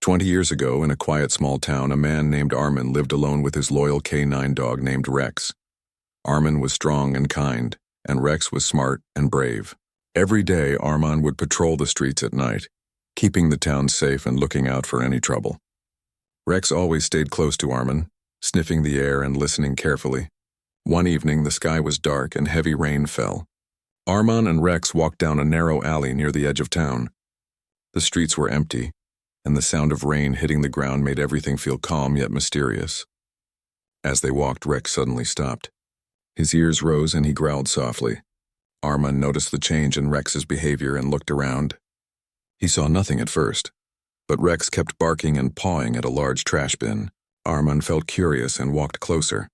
20 years ago, in a quiet small town, a man named Armin lived alone with his loyal canine dog named Rex. Armin was strong and kind, and Rex was smart and brave. Every day, Armin would patrol the streets at night, keeping the town safe and looking out for any trouble. Rex always stayed close to Armin, sniffing the air and listening carefully. One evening, the sky was dark and heavy rain fell. Armin and Rex walked down a narrow alley near the edge of town. The streets were empty, and the sound of rain hitting the ground made everything feel calm yet mysterious. As they walked, Rex suddenly stopped. His ears rose and he growled softly. Armin noticed the change in Rex's behavior and looked around. He saw nothing at first, but Rex kept barking and pawing at a large trash bin. Armin felt curious and walked closer.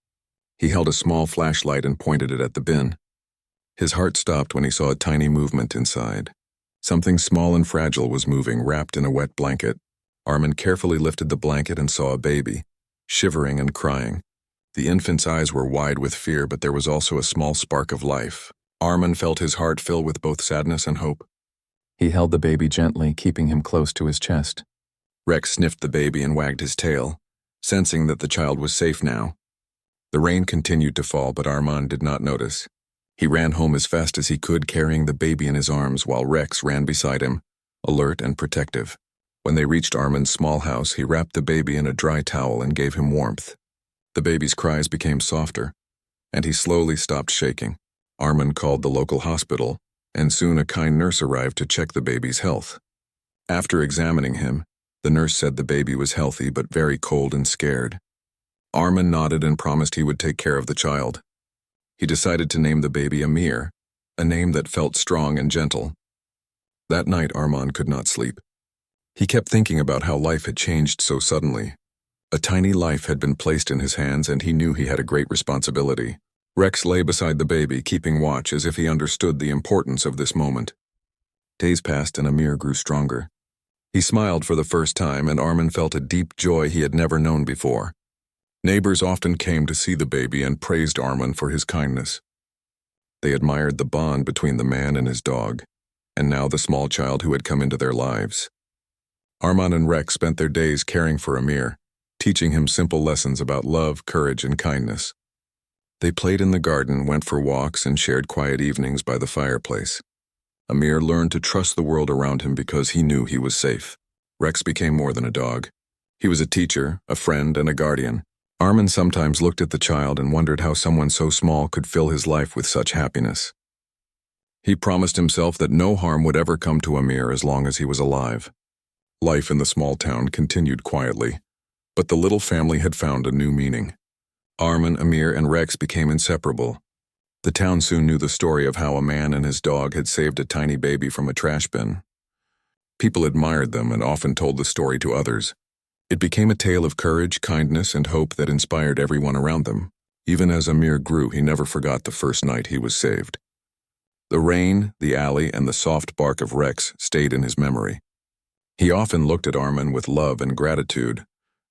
He held a small flashlight and pointed it at the bin. His heart stopped when he saw a tiny movement inside. Something small and fragile was moving, wrapped in a wet blanket. Armin carefully lifted the blanket and saw a baby, shivering and crying. The infant's eyes were wide with fear, but there was also a small spark of life. Armin felt his heart fill with both sadness and hope. He held the baby gently, keeping him close to his chest. Rex sniffed the baby and wagged his tail, sensing that the child was safe now. The rain continued to fall, but Armin did not notice. He ran home as fast as he could, carrying the baby in his arms, while Rex ran beside him, alert and protective. When they reached Armin's small house, he wrapped the baby in a dry towel and gave him warmth. The baby's cries became softer, and he slowly stopped shaking. Armin called the local hospital, and soon a kind nurse arrived to check the baby's health. After examining him, the nurse said the baby was healthy but very cold and scared. Armin nodded and promised he would take care of the child. He decided to name the baby Amir, a name that felt strong and gentle. That night, Armin could not sleep. He kept thinking about how life had changed so suddenly. A tiny life had been placed in his hands, and he knew he had a great responsibility. Rex lay beside the baby, keeping watch as if he understood the importance of this moment. Days passed and Amir grew stronger. He smiled for the first time, and Armin felt a deep joy he had never known before. Neighbors often came to see the baby and praised Armin for his kindness. They admired the bond between the man and his dog, and now the small child who had come into their lives. Armin and Rex spent their days caring for Amir, teaching him simple lessons about love, courage, and kindness. They played in the garden, went for walks, and shared quiet evenings by the fireplace. Amir learned to trust the world around him because he knew he was safe. Rex became more than a dog. He was a teacher, a friend, and a guardian. Armin sometimes looked at the child and wondered how someone so small could fill his life with such happiness. He promised himself that no harm would ever come to Amir as long as he was alive. Life in the small town continued quietly, but the little family had found a new meaning. Armin, Amir, and Rex became inseparable. The town soon knew the story of how a man and his dog had saved a tiny baby from a trash bin. People admired them and often told the story to others. It became a tale of courage, kindness, and hope that inspired everyone around them. Even as Amir grew, he never forgot the first night he was saved. The rain, the alley, and the soft bark of Rex stayed in his memory. He often looked at Armin with love and gratitude,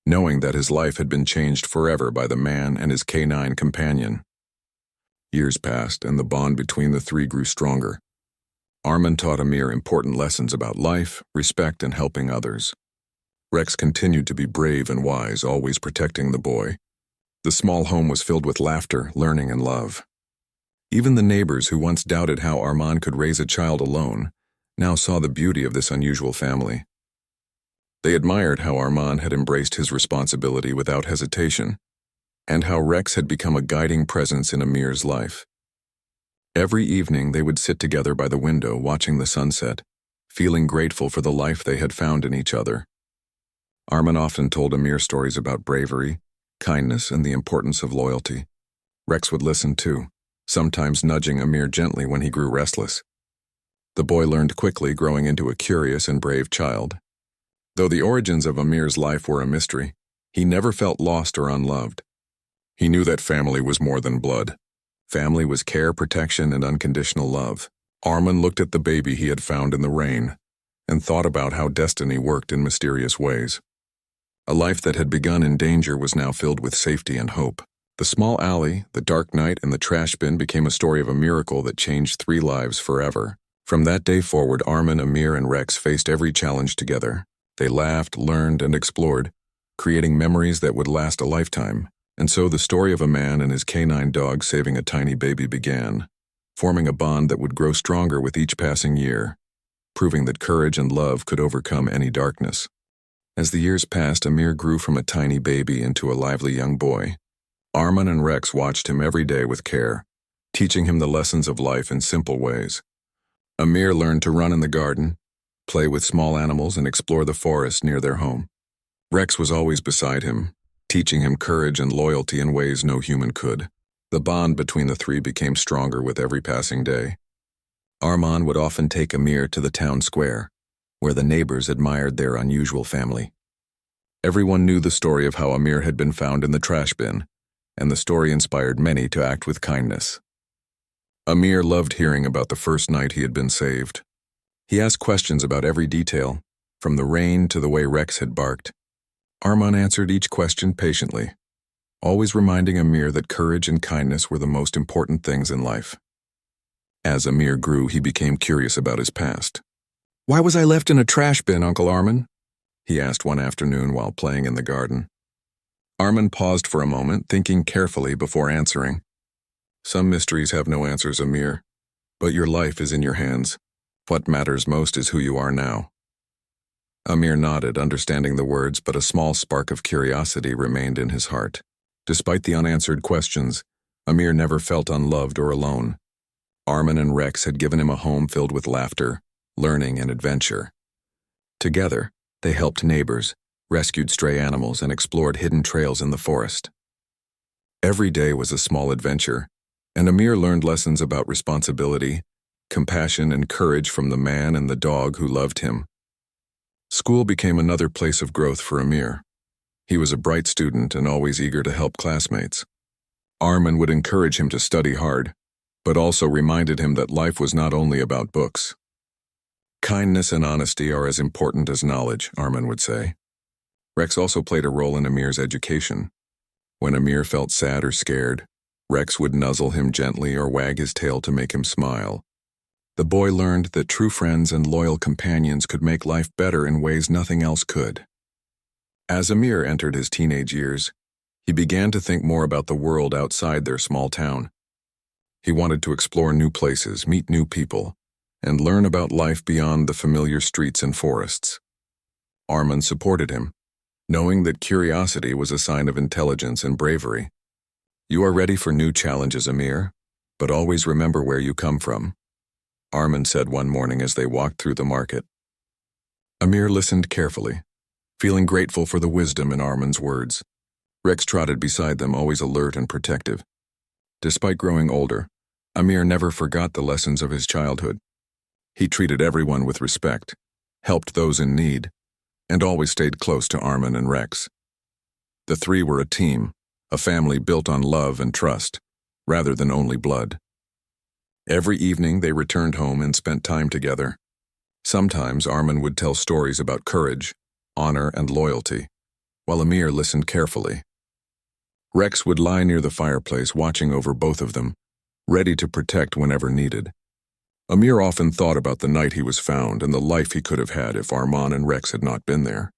knowing that his life had been changed forever by the man and his canine companion. Years passed, and the bond between the three grew stronger. Armin taught Amir important lessons about life, respect, and helping others. Rex continued to be brave and wise, always protecting the boy. The small home was filled with laughter, learning, and love. Even the neighbors who once doubted how Armin could raise a child alone now saw the beauty of this unusual family. They admired how Armin had embraced his responsibility without hesitation, and how Rex had become a guiding presence in Amir's life. Every evening they would sit together by the window watching the sunset, feeling grateful for the life they had found in each other. Armin often told Amir stories about bravery, kindness, and the importance of loyalty. Rex would listen too, sometimes nudging Amir gently when he grew restless. The boy learned quickly, growing into a curious and brave child. Though the origins of Amir's life were a mystery, he never felt lost or unloved. He knew that family was more than blood. Family was care, protection, and unconditional love. Armin looked at the baby he had found in the rain and thought about how destiny worked in mysterious ways. A life that had begun in danger was now filled with safety and hope. The small alley, the dark night, and the trash bin became a story of a miracle that changed 3 lives forever. From that day forward, Armin, Amir, and Rex faced every challenge together. They laughed, learned, and explored, creating memories that would last a lifetime. And so the story of a man and his canine dog saving a tiny baby began, forming a bond that would grow stronger with each passing year, proving that courage and love could overcome any darkness. As the years passed, Amir grew from a tiny baby into a lively young boy. Arman and Rex watched him every day with care, teaching him the lessons of life in simple ways. Amir learned to run in the garden, play with small animals, and explore the forest near their home. Rex was always beside him, teaching him courage and loyalty in ways no human could. The bond between the three became stronger with every passing day. Arman would often take Amir to the town square, where the neighbors admired their unusual family. Everyone knew the story of how Amir had been found in the trash bin, and the story inspired many to act with kindness. Amir loved hearing about the first night he had been saved. He asked questions about every detail, from the rain to the way Rex had barked. Arman answered each question patiently, always reminding Amir that courage and kindness were the most important things in life. As Amir grew, he became curious about his past. "Why was I left in a trash bin, Uncle Arman?" he asked one afternoon while playing in the garden. Arman paused for a moment, thinking carefully before answering. "Some mysteries have no answers, Amir, but your life is in your hands. What matters most is who you are now." Amir nodded, understanding the words, but a small spark of curiosity remained in his heart. Despite the unanswered questions, Amir never felt unloved or alone. Arman and Rex had given him a home filled with laughter, learning, and adventure. Together, they helped neighbors, rescued stray animals, and explored hidden trails in the forest. Every day was a small adventure, and Amir learned lessons about responsibility, compassion, and courage from the man and the dog who loved him. School became another place of growth for Amir. He was a bright student and always eager to help classmates. Arman would encourage him to study hard, but also reminded him that life was not only about books. "Kindness and honesty are as important as knowledge," Arman would say. Rex also played a role in Amir's education. When Amir felt sad or scared, Rex would nuzzle him gently or wag his tail to make him smile. The boy learned that true friends and loyal companions could make life better in ways nothing else could. As Amir entered his teenage years, he began to think more about the world outside their small town. He wanted to explore new places, meet new people, and learn about life beyond the familiar streets and forests. Arman supported him, knowing that curiosity was a sign of intelligence and bravery. "You are ready for new challenges, Amir, but always remember where you come from," Arman said one morning as they walked through the market. Amir listened carefully, feeling grateful for the wisdom in Arman's words. Rex trotted beside them, always alert and protective. Despite growing older, Amir never forgot the lessons of his childhood. He treated everyone with respect, helped those in need, and always stayed close to Arman and Rex. The three were a team, a family built on love and trust, rather than only blood. Every evening they returned home and spent time together. Sometimes Arman would tell stories about courage, honor, and loyalty, while Amir listened carefully. Rex would lie near the fireplace, watching over both of them, ready to protect whenever needed. Amir often thought about the night he was found and the life he could have had if Arman and Rex had not been there.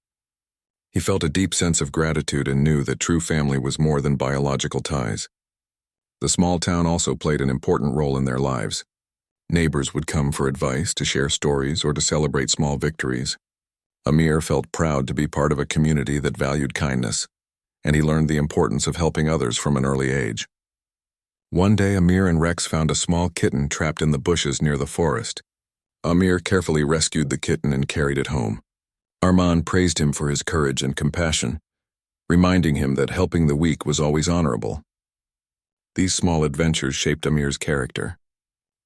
He felt a deep sense of gratitude and knew that true family was more than biological ties. The small town also played an important role in their lives. Neighbors would come for advice, to share stories, or to celebrate small victories. Amir felt proud to be part of a community that valued kindness, and he learned the importance of helping others from an early age. One day, Amir and Rex found a small kitten trapped in the bushes near the forest. Amir carefully rescued the kitten and carried it home. Arman praised him for his courage and compassion, reminding him that helping the weak was always honorable. These small adventures shaped Amir's character.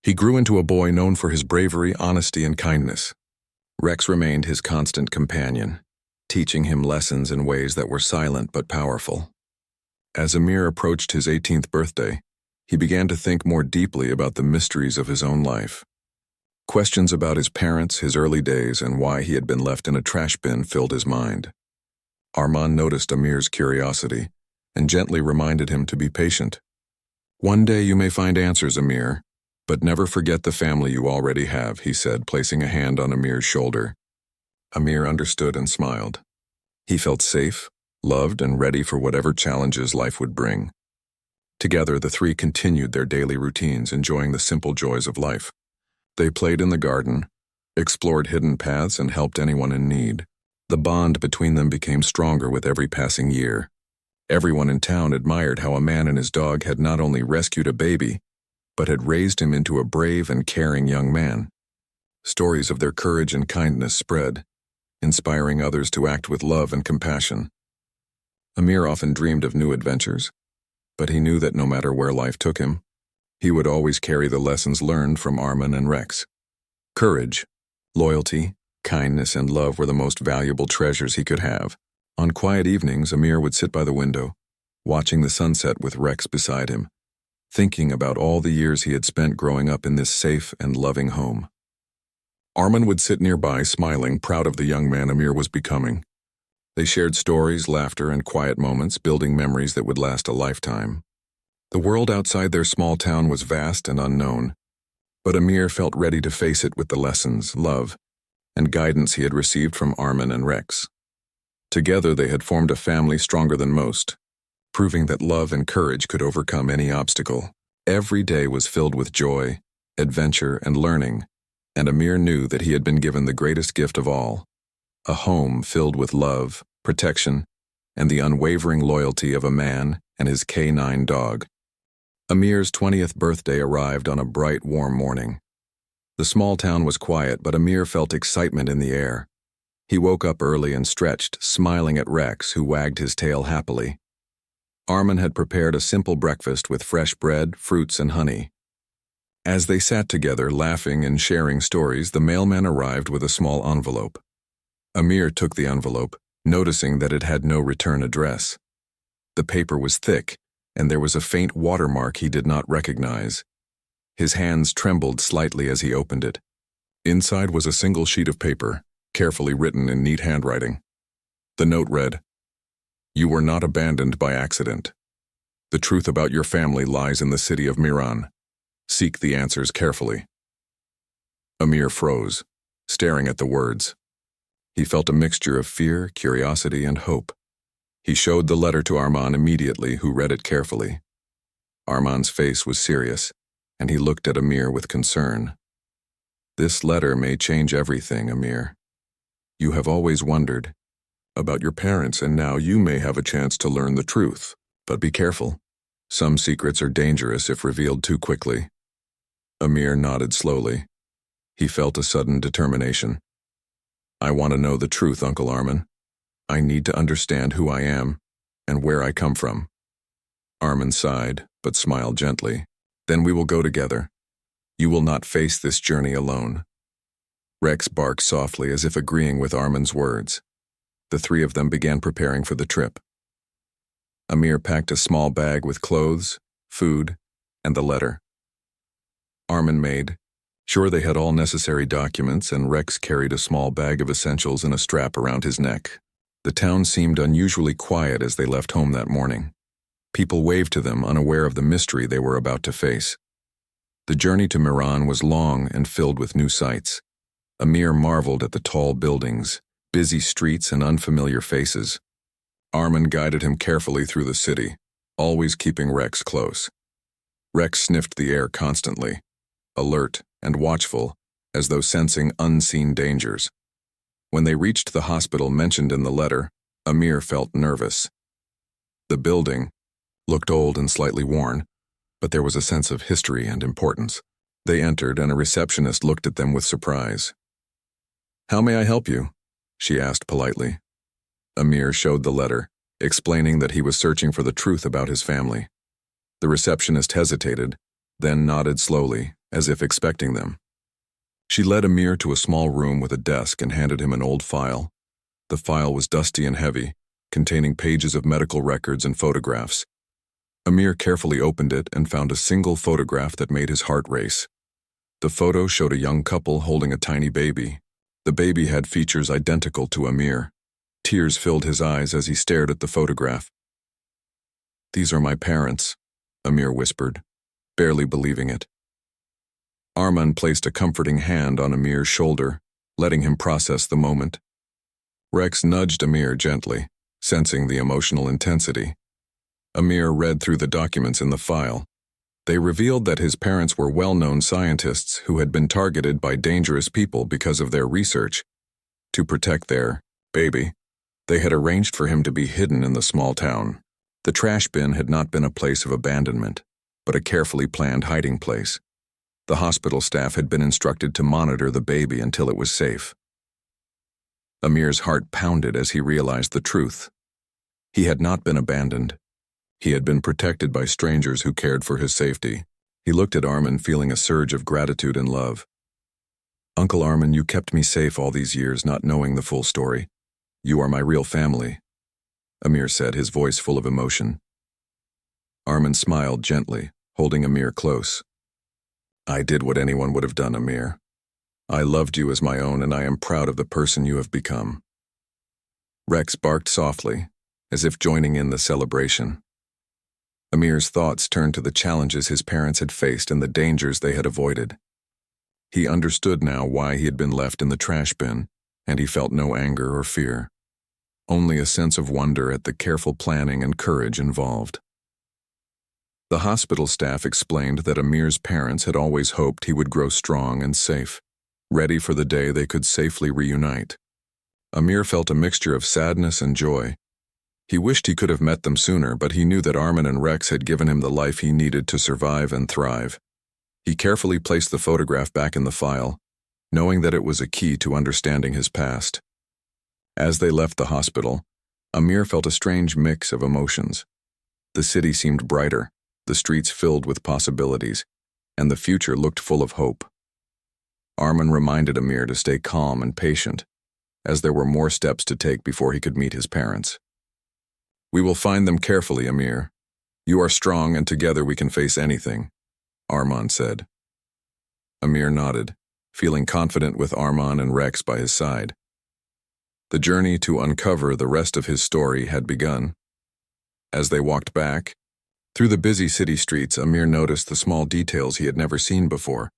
He grew into a boy known for his bravery, honesty, and kindness. Rex remained his constant companion, teaching him lessons in ways that were silent but powerful. As Amir approached his 18th birthday, he began to think more deeply about the mysteries of his own life. Questions about his parents, his early days, and why he had been left in a trash bin filled his mind. Arman noticed Amir's curiosity and gently reminded him to be patient. "One day you may find answers, Amir, but never forget the family you already have," he said, placing a hand on Amir's shoulder. Amir understood and smiled. He felt safe, loved, and ready for whatever challenges life would bring. Together, the three continued their daily routines, enjoying the simple joys of life. They played in the garden, explored hidden paths, and helped anyone in need. The bond between them became stronger with every passing year. Everyone in town admired how a man and his dog had not only rescued a baby, but had raised him into a brave and caring young man. Stories of their courage and kindness spread, inspiring others to act with love and compassion. Amir often dreamed of new adventures, but he knew that no matter where life took him, he would always carry the lessons learned from Armin and Rex. Courage, loyalty, kindness, and love were the most valuable treasures he could have. On quiet evenings, Amir would sit by the window, watching the sunset with Rex beside him, thinking about all the years he had spent growing up in this safe and loving home. Armin would sit nearby, smiling, proud of the young man Amir was becoming. They shared stories, laughter, and quiet moments, building memories that would last a lifetime. The world outside their small town was vast and unknown, but Amir felt ready to face it with the lessons, love, and guidance he had received from Armin and Rex. Together they had formed a family stronger than most, proving that love and courage could overcome any obstacle. Every day was filled with joy, adventure, and learning, and Amir knew that he had been given the greatest gift of all, a home filled with love, protection, and the unwavering loyalty of a man and his canine dog. Amir's 20th birthday arrived on a bright, warm morning. The small town was quiet, but Amir felt excitement in the air. He woke up early and stretched, smiling at Rex, who wagged his tail happily. Armin had prepared a simple breakfast with fresh bread, fruits, and honey. As they sat together, laughing and sharing stories, the mailman arrived with a small envelope. Amir took the envelope, noticing that it had no return address. The paper was thick, and there was a faint watermark he did not recognize. His hands trembled slightly as he opened it. Inside was a single sheet of paper, carefully written in neat handwriting. The note read, "You were not abandoned by accident. The truth about your family lies in the city of Miran. Seek the answers carefully." Amir froze, staring at the words. He felt a mixture of fear, curiosity, and hope. He showed the letter to Arman immediately, who read it carefully. Arman's face was serious, and he looked at Amir with concern. "This letter may change everything, Amir. You have always wondered about your parents, and now you may have a chance to learn the truth. But be careful. Some secrets are dangerous if revealed too quickly." Amir nodded slowly. He felt a sudden determination. "I want to know the truth, Uncle Armin. I need to understand who I am and where I come from." Armin sighed, but smiled gently. "Then we will go together. You will not face this journey alone." Rex barked softly as if agreeing with Armin's words. The three of them began preparing for the trip. Amir packed a small bag with clothes, food, and the letter. Armin made sure they had all necessary documents, and Rex carried a small bag of essentials in a strap around his neck. The town seemed unusually quiet as they left home that morning. People waved to them, unaware of the mystery they were about to face. The journey to Miran was long and filled with new sights. Amir marveled at the tall buildings, busy streets, and unfamiliar faces. Armin guided him carefully through the city, always keeping Rex close. Rex sniffed the air constantly, alert and watchful, as though sensing unseen dangers. When they reached the hospital mentioned in the letter, Amir felt nervous. The building looked old and slightly worn, but there was a sense of history and importance. They entered, and a receptionist looked at them with surprise. "How may I help you?" she asked politely. Amir showed the letter, explaining that he was searching for the truth about his family. The receptionist hesitated, then nodded slowly, as if expecting them. She led Amir to a small room with a desk and handed him an old file. The file was dusty and heavy, containing pages of medical records and photographs. Amir carefully opened it and found a single photograph that made his heart race. The photo showed a young couple holding a tiny baby. The baby had features identical to Amir. Tears filled his eyes as he stared at the photograph. "These are my parents," Amir whispered, barely believing it. Arman placed a comforting hand on Amir's shoulder, letting him process the moment. Rex nudged Amir gently, sensing the emotional intensity. Amir read through the documents in the file. They revealed that his parents were well-known scientists who had been targeted by dangerous people because of their research. To protect their baby, they had arranged for him to be hidden in the small town. The trash bin had not been a place of abandonment, but a carefully planned hiding place. The hospital staff had been instructed to monitor the baby until it was safe. Amir's heart pounded as he realized the truth. He had not been abandoned. He had been protected by strangers who cared for his safety. He looked at Armin, feeling a surge of gratitude and love. "Uncle Armin, you kept me safe all these years, not knowing the full story. You are my real family," Amir said, his voice full of emotion. Armin smiled gently, holding Amir close. "I did what anyone would have done, Amir. I loved you as my own, and I am proud of the person you have become." Rex barked softly, as if joining in the celebration. Amir's thoughts turned to the challenges his parents had faced and the dangers they had avoided. He understood now why he had been left in the trash bin, and he felt no anger or fear, only a sense of wonder at the careful planning and courage involved. The hospital staff explained that Amir's parents had always hoped he would grow strong and safe, ready for the day they could safely reunite. Amir felt a mixture of sadness and joy. He wished he could have met them sooner, but he knew that Armin and Rex had given him the life he needed to survive and thrive. He carefully placed the photograph back in the file, knowing that it was a key to understanding his past. As they left the hospital, Amir felt a strange mix of emotions. The city seemed brighter, the streets filled with possibilities, and the future looked full of hope. Armin reminded Amir to stay calm and patient, as there were more steps to take before he could meet his parents. "We will find them carefully, Amir. You are strong, and together we can face anything," Arman said. Amir nodded, feeling confident with Arman and Rex by his side. The journey to uncover the rest of his story had begun. As they walked back, through the busy city streets, Amir noticed the small details he had never seen before.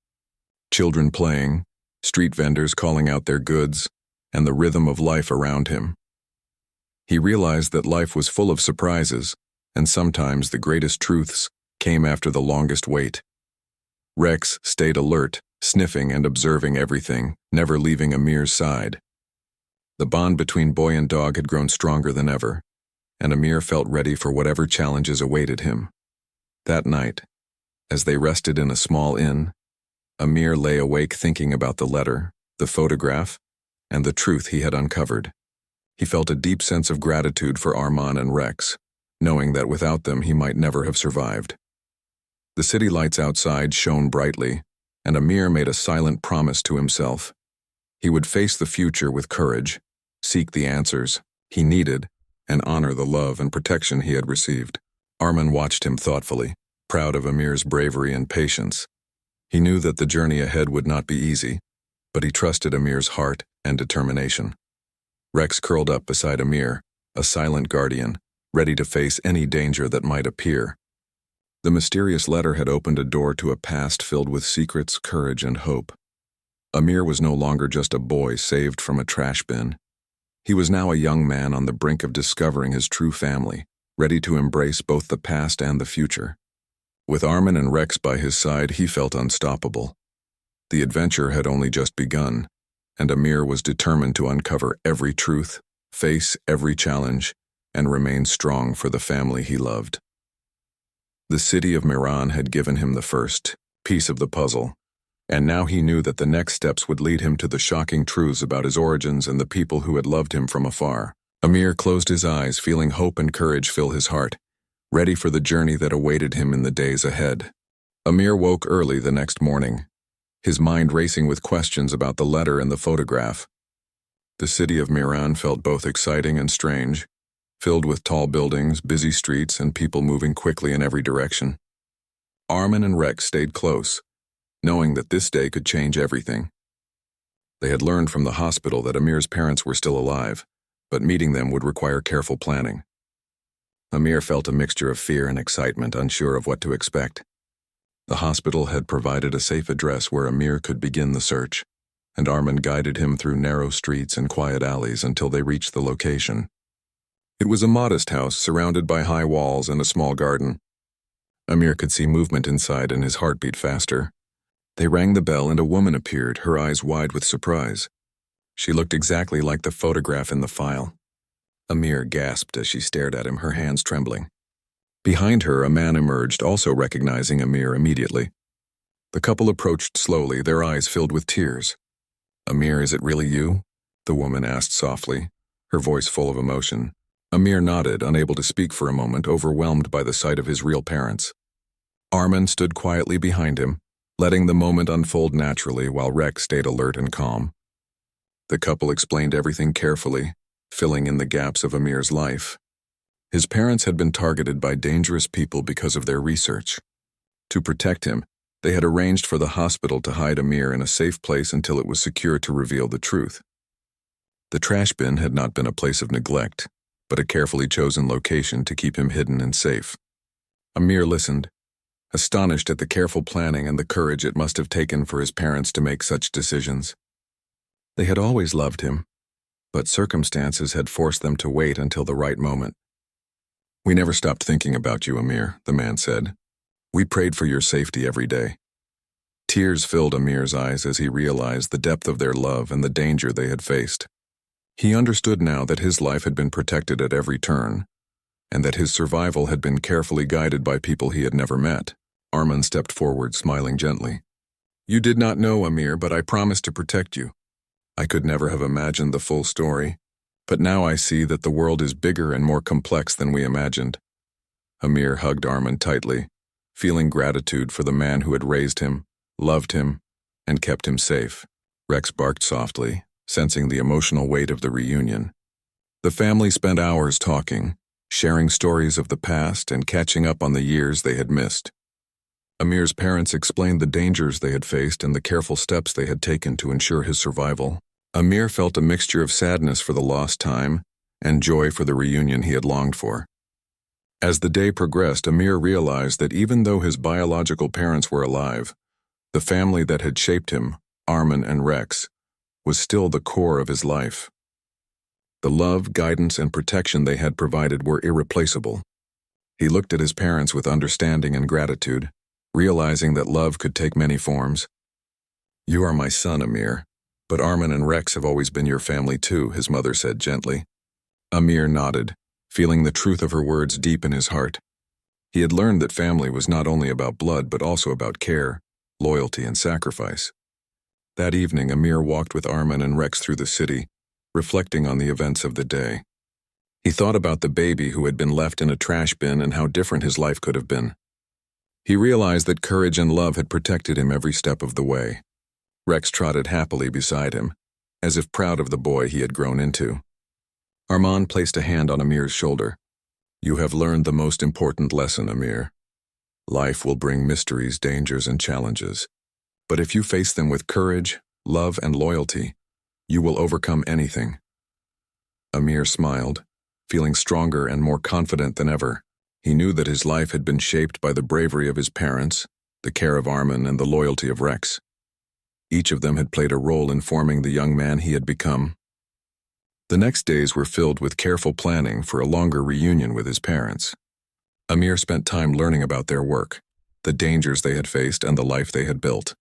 Children playing, street vendors calling out their goods, and the rhythm of life around him. He realized that life was full of surprises, and sometimes the greatest truths came after the longest wait. Rex stayed alert, sniffing and observing everything, never leaving Amir's side. The bond between boy and dog had grown stronger than ever, and Amir felt ready for whatever challenges awaited him. That night, as they rested in a small inn, Amir lay awake thinking about the letter, the photograph, and the truth he had uncovered. He felt a deep sense of gratitude for Arman and Rex, knowing that without them he might never have survived. The city lights outside shone brightly, and Amir made a silent promise to himself. He would face the future with courage, seek the answers he needed, and honor the love and protection he had received. Arman watched him thoughtfully, proud of Amir's bravery and patience. He knew that the journey ahead would not be easy, but he trusted Amir's heart and determination. Rex curled up beside Amir, a silent guardian, ready to face any danger that might appear. The mysterious letter had opened a door to a past filled with secrets, courage, and hope. Amir was no longer just a boy saved from a trash bin. He was now a young man on the brink of discovering his true family, ready to embrace both the past and the future. With Armin and Rex by his side, he felt unstoppable. The adventure had only just begun, and Amir was determined to uncover every truth, face every challenge, and remain strong for the family he loved. The city of Meran had given him the first piece of the puzzle, and now he knew that the next steps would lead him to the shocking truths about his origins and the people who had loved him from afar. Amir closed his eyes, feeling hope and courage fill his heart, ready for the journey that awaited him in the days ahead. Amir woke early the next morning, his mind racing with questions about the letter and the photograph. The city of Meran felt both exciting and strange, filled with tall buildings, busy streets, and people moving quickly in every direction. Armin and Rex stayed close, knowing that this day could change everything. They had learned from the hospital that Amir's parents were still alive, but meeting them would require careful planning. Amir felt a mixture of fear and excitement, unsure of what to expect. The hospital had provided a safe address where Amir could begin the search, and Armin guided him through narrow streets and quiet alleys until they reached the location. It was a modest house surrounded by high walls and a small garden. Amir could see movement inside and his heart beat faster. They rang the bell and a woman appeared, her eyes wide with surprise. She looked exactly like the photograph in the file. Amir gasped as she stared at him, her hands trembling. Behind her, a man emerged, also recognizing Amir immediately. The couple approached slowly, their eyes filled with tears. "Amir, is it really you?" the woman asked softly, her voice full of emotion. Amir nodded, unable to speak for a moment, overwhelmed by the sight of his real parents. Armin stood quietly behind him, letting the moment unfold naturally while Rex stayed alert and calm. The couple explained everything carefully, filling in the gaps of Amir's life. His parents had been targeted by dangerous people because of their research. To protect him, they had arranged for the hospital to hide Amir in a safe place until it was secure to reveal the truth. The trash bin had not been a place of neglect, but a carefully chosen location to keep him hidden and safe. Amir listened, astonished at the careful planning and the courage it must have taken for his parents to make such decisions. They had always loved him, but circumstances had forced them to wait until the right moment. "We never stopped thinking about you, Amir," the man said. "We prayed for your safety every day." Tears filled Amir's eyes as he realized the depth of their love and the danger they had faced. He understood now that his life had been protected at every turn, and that his survival had been carefully guided by people he had never met. Armin stepped forward, smiling gently. "You did not know, Amir, but I promised to protect you. I could never have imagined the full story, but now I see that the world is bigger and more complex than we imagined." Amir hugged Armin tightly, feeling gratitude for the man who had raised him, loved him, and kept him safe. Rex barked softly, sensing the emotional weight of the reunion. The family spent hours talking, sharing stories of the past and catching up on the years they had missed. Amir's parents explained the dangers they had faced and the careful steps they had taken to ensure his survival. Amir felt a mixture of sadness for the lost time and joy for the reunion he had longed for. As the day progressed, Amir realized that even though his biological parents were alive, the family that had shaped him, Armin and Rex, was still the core of his life. The love, guidance, and protection they had provided were irreplaceable. He looked at his parents with understanding and gratitude, realizing that love could take many forms. "You are my son, Amir, but Armin and Rex have always been your family too," his mother said gently. Amir nodded, feeling the truth of her words deep in his heart. He had learned that family was not only about blood but also about care, loyalty, and sacrifice. That evening, Amir walked with Armin and Rex through the city, reflecting on the events of the day. He thought about the baby who had been left in a trash bin and how different his life could have been. He realized that courage and love had protected him every step of the way. Rex trotted happily beside him, as if proud of the boy he had grown into. Armin placed a hand on Amir's shoulder. "You have learned the most important lesson, Amir. Life will bring mysteries, dangers, and challenges. But if you face them with courage, love, and loyalty, you will overcome anything." Amir smiled, feeling stronger and more confident than ever. He knew that his life had been shaped by the bravery of his parents, the care of Armin, and the loyalty of Rex. Each of them had played a role in forming the young man he had become. The next days were filled with careful planning for a longer reunion with his parents. Amir spent time learning about their work, the dangers they had faced, and the life they had built.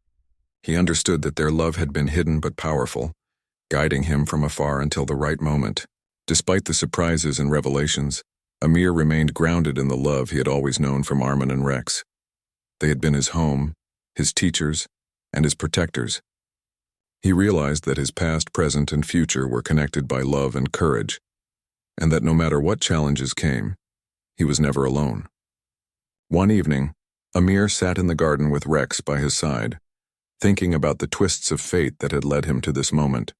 He understood that their love had been hidden but powerful, guiding him from afar until the right moment. Despite the surprises and revelations, Amir remained grounded in the love he had always known from Armin and Rex. They had been his home, his teachers, and his protectors. He realized that his past, present, and future were connected by love and courage, and that no matter what challenges came, he was never alone. One evening, Amir sat in the garden with Rex by his side, thinking about the twists of fate that had led him to this moment.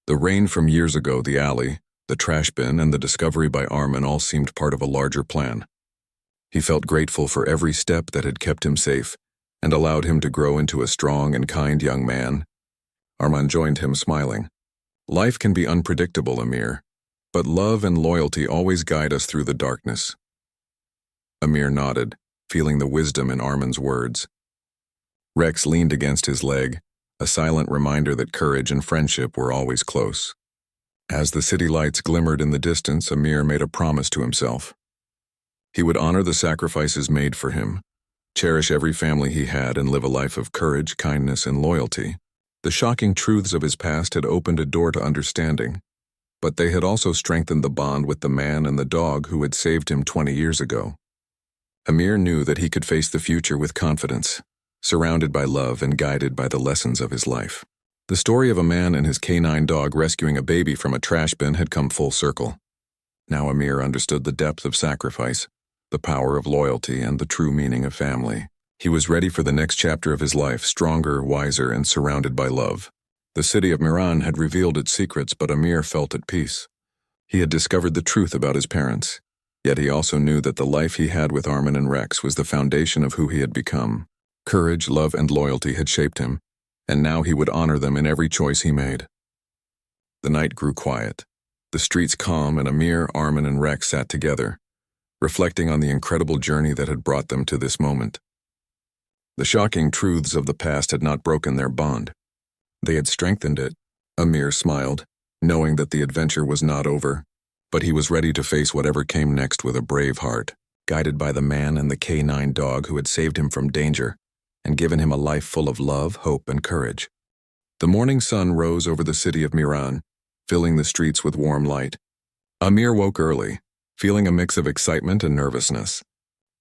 The rain from years ago, the alley, the trash bin, and the discovery by Armin all seemed part of a larger plan. He felt grateful for every step that had kept him safe and allowed him to grow into a strong and kind young man. Armin joined him, smiling. "Life can be unpredictable, Amir, but love and loyalty always guide us through the darkness." Amir nodded, feeling the wisdom in Armin's words. Rex leaned against his leg, a silent reminder that courage and friendship were always close. As the city lights glimmered in the distance, Amir made a promise to himself. He would honor the sacrifices made for him, cherish every family he had, and live a life of courage, kindness, and loyalty. The shocking truths of his past had opened a door to understanding, but they had also strengthened the bond with the man and the dog who had saved him 20 years ago. Amir knew that he could face the future with confidence, surrounded by love and guided by the lessons of his life. The story of a man and his canine dog rescuing a baby from a trash bin had come full circle. Now Amir understood the depth of sacrifice, the power of loyalty, and the true meaning of family. He was ready for the next chapter of his life, stronger, wiser, and surrounded by love. The city of Miran had revealed its secrets, but Amir felt at peace. He had discovered the truth about his parents, yet he also knew that the life he had with Armin and Rex was the foundation of who he had become. Courage, love, and loyalty had shaped him, and now he would honor them in every choice he made. The night grew quiet, the streets calm, and Amir, Armin, and Rex sat together, reflecting on the incredible journey that had brought them to this moment. The shocking truths of the past had not broken their bond. They had strengthened it. Amir smiled, knowing that the adventure was not over, but he was ready to face whatever came next with a brave heart, guided by the man and the canine dog who had saved him from danger and given him a life full of love, hope, and courage. The morning sun rose over the city of Miran, filling the streets with warm light. Amir woke early, feeling a mix of excitement and nervousness.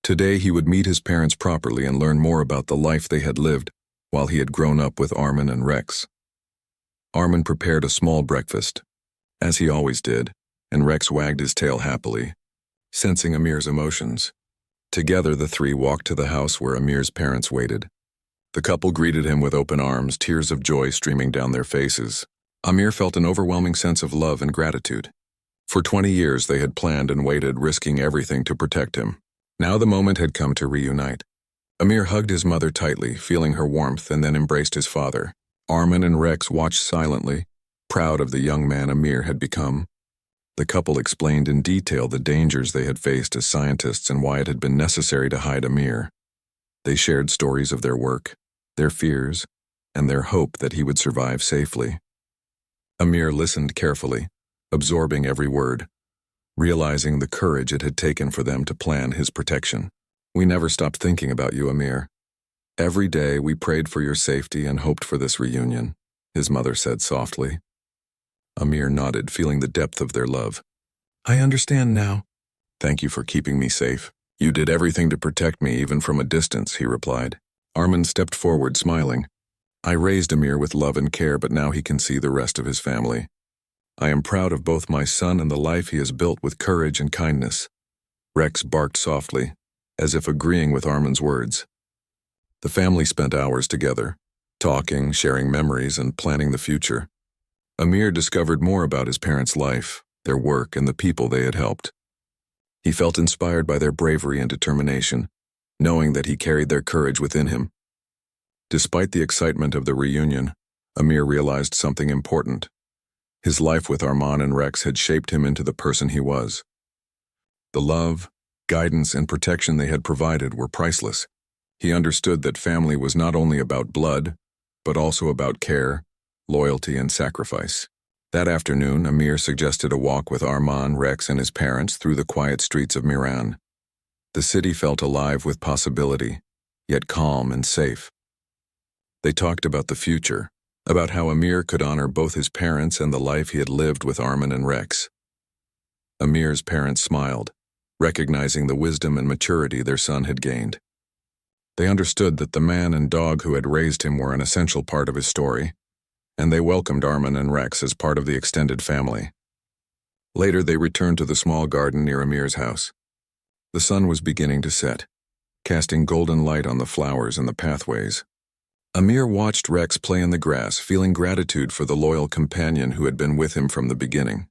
Today he would meet his parents properly and learn more about the life they had lived while he had grown up with Armin and Rex. Armin prepared a small breakfast, as he always did, and Rex wagged his tail happily, sensing Amir's emotions. Together the three walked to the house where Amir's parents waited. The couple greeted him with open arms, tears of joy streaming down their faces. Amir felt an overwhelming sense of love and gratitude. For 20 years they had planned and waited, risking everything to protect him. Now the moment had come to reunite. Amir hugged his mother tightly, feeling her warmth, and then embraced his father. Armin and Rex watched silently, proud of the young man Amir had become. The couple explained in detail the dangers they had faced as scientists and why it had been necessary to hide Amir. They shared stories of their work, their fears, and their hope that he would survive safely. Amir listened carefully, absorbing every word, realizing the courage it had taken for them to plan his protection. "We never stopped thinking about you, Amir. Every day we prayed for your safety and hoped for this reunion," his mother said softly. Amir nodded, feeling the depth of their love. "I understand now. Thank you for keeping me safe. You did everything to protect me, even from a distance," he replied. Armin stepped forward, smiling. "I raised Amir with love and care, but now he can see the rest of his family. I am proud of both my son and the life he has built with courage and kindness." Rex barked softly, as if agreeing with Armin's words. The family spent hours together, talking, sharing memories, and planning the future. Amir discovered more about his parents' life, their work, and the people they had helped. He felt inspired by their bravery and determination, knowing that he carried their courage within him. Despite the excitement of the reunion, Amir realized something important. His life with Armin and Rex had shaped him into the person he was. The love, guidance, and protection they had provided were priceless. He understood that family was not only about blood, but also about care, loyalty, and sacrifice. That afternoon, Amir suggested a walk with Armin, Rex, and his parents through the quiet streets of Miran. The city felt alive with possibility, yet calm and safe. They talked about the future, about how Amir could honor both his parents and the life he had lived with Armin and Rex. Amir's parents smiled, recognizing the wisdom and maturity their son had gained. They understood that the man and dog who had raised him were an essential part of his story, and they welcomed Armin and Rex as part of the extended family. Later, they returned to the small garden near Amir's house. The sun was beginning to set, casting golden light on the flowers and the pathways. Amir watched Rex play in the grass, feeling gratitude for the loyal companion who had been with him from the beginning.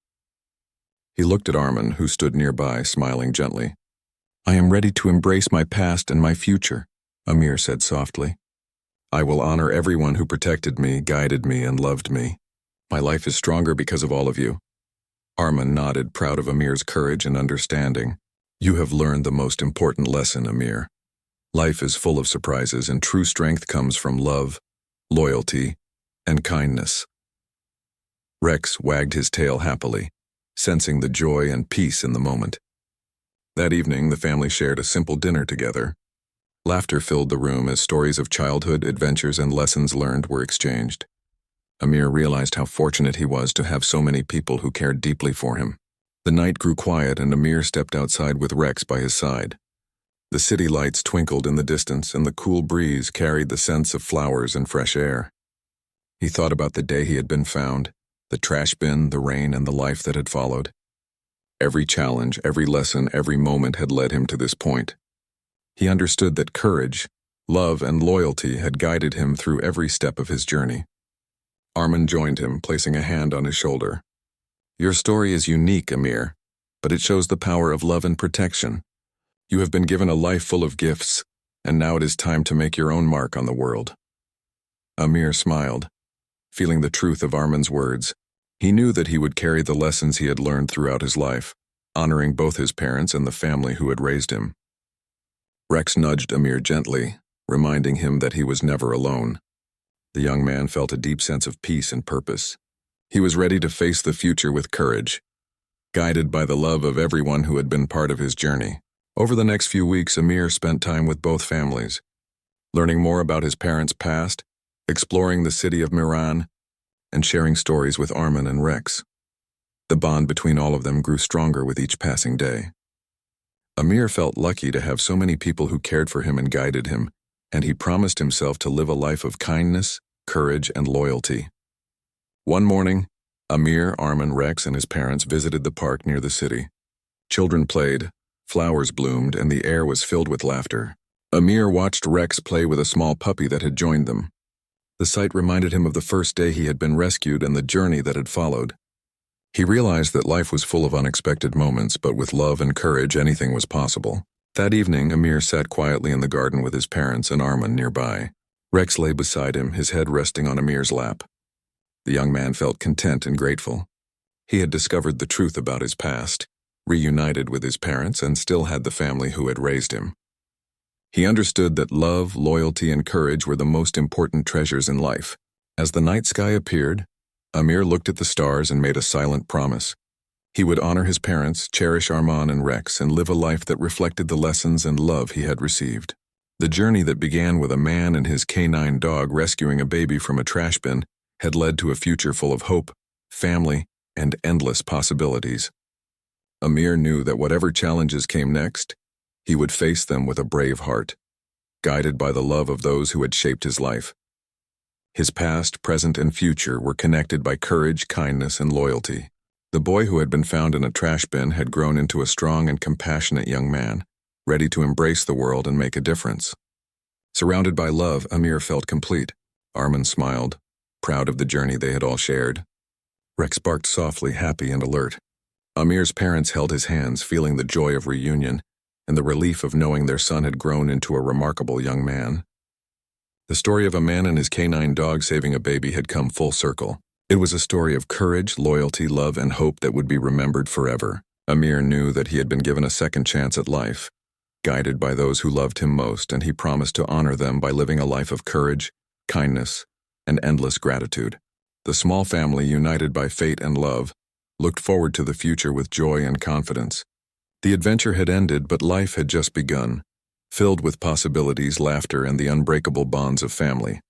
He looked at Armin, who stood nearby, smiling gently. "I am ready to embrace my past and my future," Amir said softly. "I will honor everyone who protected me, guided me, and loved me. My life is stronger because of all of you." Armin nodded, proud of Amir's courage and understanding. "You have learned the most important lesson, Amir. Life is full of surprises, and true strength comes from love, loyalty, and kindness. Rex wagged his tail happily, sensing the joy and peace in the moment. That evening, the family shared a simple dinner together. Laughter filled the room as stories of childhood, adventures, and lessons learned were exchanged. Amir realized how fortunate he was to have so many people who cared deeply for him. The night grew quiet and Amir stepped outside with Rex by his side. The city lights twinkled in the distance and the cool breeze carried the scents of flowers and fresh air. He thought about the day he had been found, the trash bin, the rain, and the life that had followed. Every challenge, every lesson, every moment had led him to this point. He understood that courage, love, and loyalty had guided him through every step of his journey. Armin joined him, placing a hand on his shoulder. "Your story is unique, Amir, but it shows the power of love and protection. You have been given a life full of gifts, and now it is time to make your own mark on the world." Amir smiled, feeling the truth of Armin's words. He knew that he would carry the lessons he had learned throughout his life, honoring both his parents and the family who had raised him. Rex nudged Amir gently, reminding him that he was never alone. The young man felt a deep sense of peace and purpose. He was ready to face the future with courage, guided by the love of everyone who had been part of his journey. Over the next few weeks, Amir spent time with both families, learning more about his parents' past, exploring the city of Miran, and sharing stories with Armin and Rex. The bond between all of them grew stronger with each passing day. Amir felt lucky to have so many people who cared for him and guided him, and he promised himself to live a life of kindness, courage, and loyalty. One morning, Amir, Armin, Rex, and his parents visited the park near the city. Children played, flowers bloomed, and the air was filled with laughter. Amir watched Rex play with a small puppy that had joined them. The sight reminded him of the first day he had been rescued and the journey that had followed. He realized that life was full of unexpected moments, but with love and courage, anything was possible. That evening, Amir sat quietly in the garden with his parents and Armin nearby. Rex lay beside him, his head resting on Amir's lap. The young man felt content and grateful. He had discovered the truth about his past, reunited with his parents, and still had the family who had raised him. He understood that love, loyalty, and courage were the most important treasures in life. As the night sky appeared, Amir looked at the stars and made a silent promise. He would honor his parents, cherish Armin and Rex, and live a life that reflected the lessons and love he had received. The journey that began with a man and his canine dog rescuing a baby from a trash bin had led to a future full of hope, family, and endless possibilities. Amir knew that whatever challenges came next, he would face them with a brave heart, guided by the love of those who had shaped his life. His past, present, and future were connected by courage, kindness, and loyalty. The boy who had been found in a trash bin had grown into a strong and compassionate young man, ready to embrace the world and make a difference. Surrounded by love, Amir felt complete. Armin smiled, proud of the journey they had all shared. Rex barked softly, happy and alert. Amir's parents held his hands, feeling the joy of reunion and the relief of knowing their son had grown into a remarkable young man. The story of a man and his canine dog saving a baby had come full circle. It was a story of courage, loyalty, love, and hope that would be remembered forever. Amir knew that he had been given a second chance at life, guided by those who loved him most, and he promised to honor them by living a life of courage, kindness, and endless gratitude. The small family, united by fate and love, looked forward to the future with joy and confidence. The adventure had ended, but life had just begun, filled with possibilities, laughter, and the unbreakable bonds of family.